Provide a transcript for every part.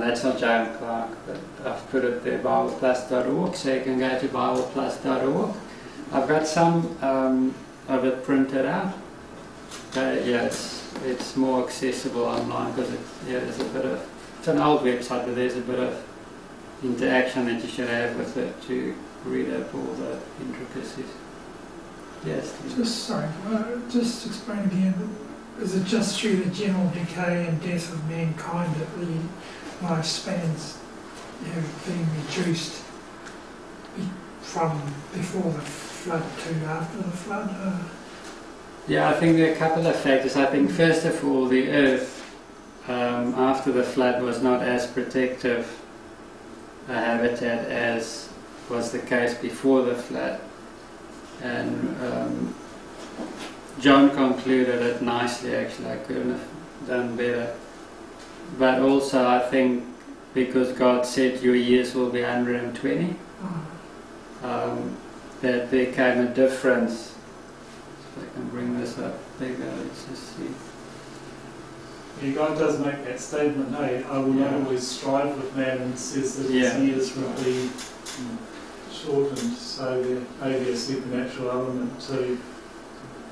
that's not Joan Clark, but I've put it there, bibleplus.org, so you can go to bibleplus.org. I've got some of it printed out. Yeah, it's more accessible online because there's a bit of, it's an old website, but there's a bit of interaction that you should have with it to read up all the intricacies. Yes. Just explain again. Is it just through the general decay and death of mankind that the lifespans have been reduced from before the flood to after the flood? Yeah, I think there are a couple of factors. I think first of all, the earth after the flood was not as protective a habitat as was the case before the flood, and John concluded it nicely. Actually, I couldn't have done better. But also, I think because God said your years will be 120, that there came a difference. If I can bring this up bigger, let's just see. Yeah, God does make that statement, hey, I will not always strive with man, and says that his years will be shortened, so there may be a supernatural element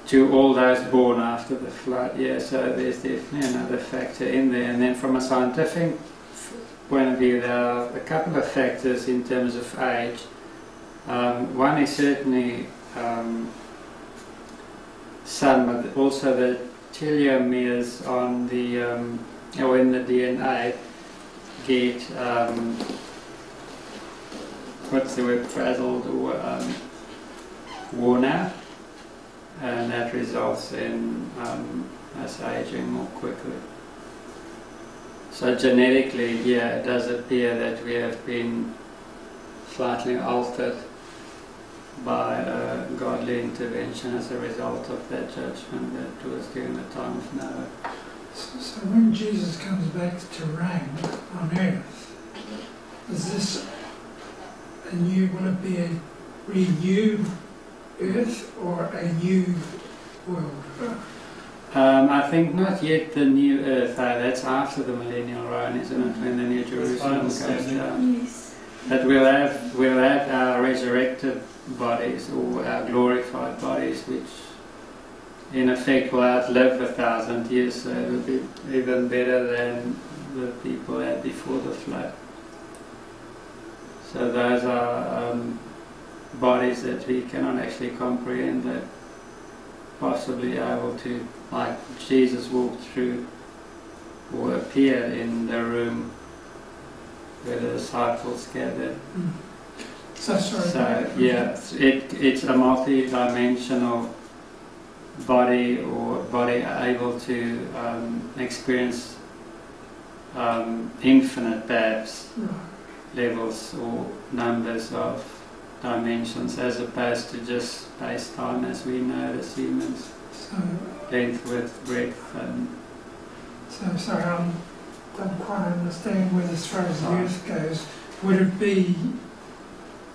to all those born after the flood. Yeah, so there's definitely another factor in there. And then from a scientific point of view, there are a couple of factors in terms of age. One is certainly sun, but also the telomeres on the or in the DNA get what's the word, frazzled or worn out, and that results in us aging more quickly. So genetically, yeah, it does appear that we have been slightly altered by godly intervention as a result of that judgment that was during the time of Noah. So when Jesus comes back to reign on earth, is this a new, will it be a renewed earth or a new world? I think not yet the new earth. That's after the millennial reign, isn't it? When the New Jerusalem comes down. Yes. But we'll have our resurrected bodies or our glorified bodies, which in effect will outlive 1,000 years. So it will be even better than the people had before the flood. So those are bodies that we cannot actually comprehend, that possibly able to, like Jesus walked through or appeared in the room where the disciples gathered. So yeah, it's a multi-dimensional body, or body able to experience infinite, perhaps, levels or numbers of dimensions, as opposed to just space-time as we know it as humans. Length, width, breadth, and... So, sorry, I don't quite understand where, as far as the earth goes, would it be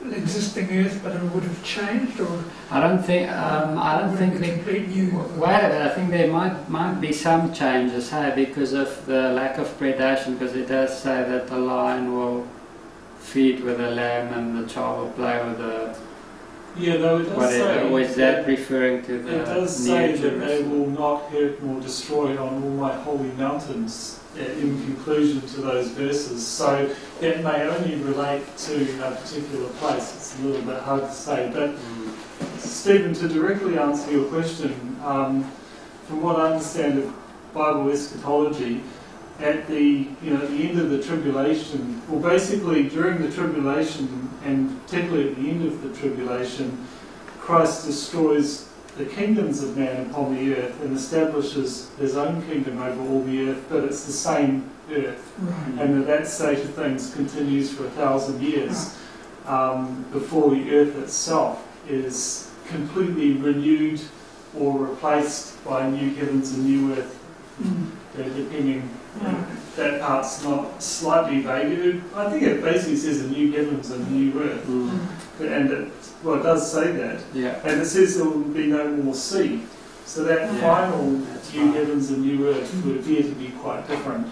an existing earth but it would have changed, or... I don't think complete new... Wait a bit, I think there might be some changes, because of the lack of predation, because it does say that the lion will feed with a lamb and the child will play with a... Yeah, though it does whatever. say... Or is that referring to the... It does say that they will not hurt nor destroy on all my holy mountains, in conclusion to those verses. So that may only relate to a particular place. It's a little bit hard to say. But Stephen, to directly answer your question, from what I understand of Bible eschatology, at the end of the tribulation, well, basically during the tribulation, and particularly at the end of the tribulation, Christ destroys the kingdoms of man upon the earth and establishes his own kingdom over all the earth, but it's the same earth. And that state of things continues for 1,000 years before the earth itself is completely renewed or replaced by new heavens and new earth. Depending, that part's not slightly vague. I think it basically says a new heavens and a new earth. And it does say that. Yeah. And it says there will be no more sea. So that final new heavens and new earth would appear to be quite different.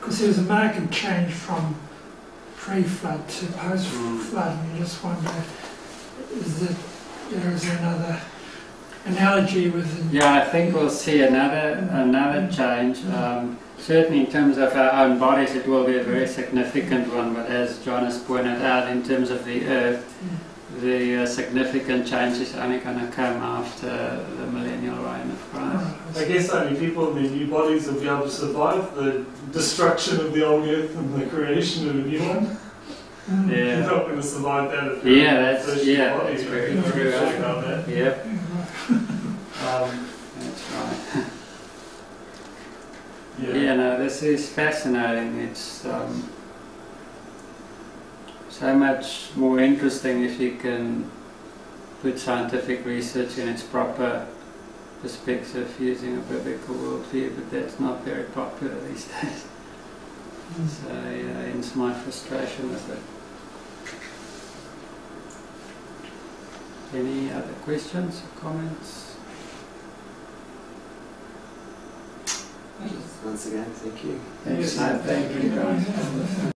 Because there was a marked change from pre-flood to post-flood, and you just wonder, there is another analogy with... Yeah, I think we'll see another change. Certainly in terms of our own bodies it will be a very significant one, but as John has pointed out, in terms of the earth, the significant change is only going to come after the millennial reign of Christ. I guess only people in their new bodies will be able to survive the destruction of the old earth and the creation of a new one. You're not going to survive that if you're that's very true. About that. Yep. That's right. Yeah, no, this is fascinating. It's so much more interesting if you can put scientific research in its proper perspective using a biblical worldview, but that's not very popular these days. So hence my frustration with it. Any other questions or comments? Once again, thank you. Thank you guys.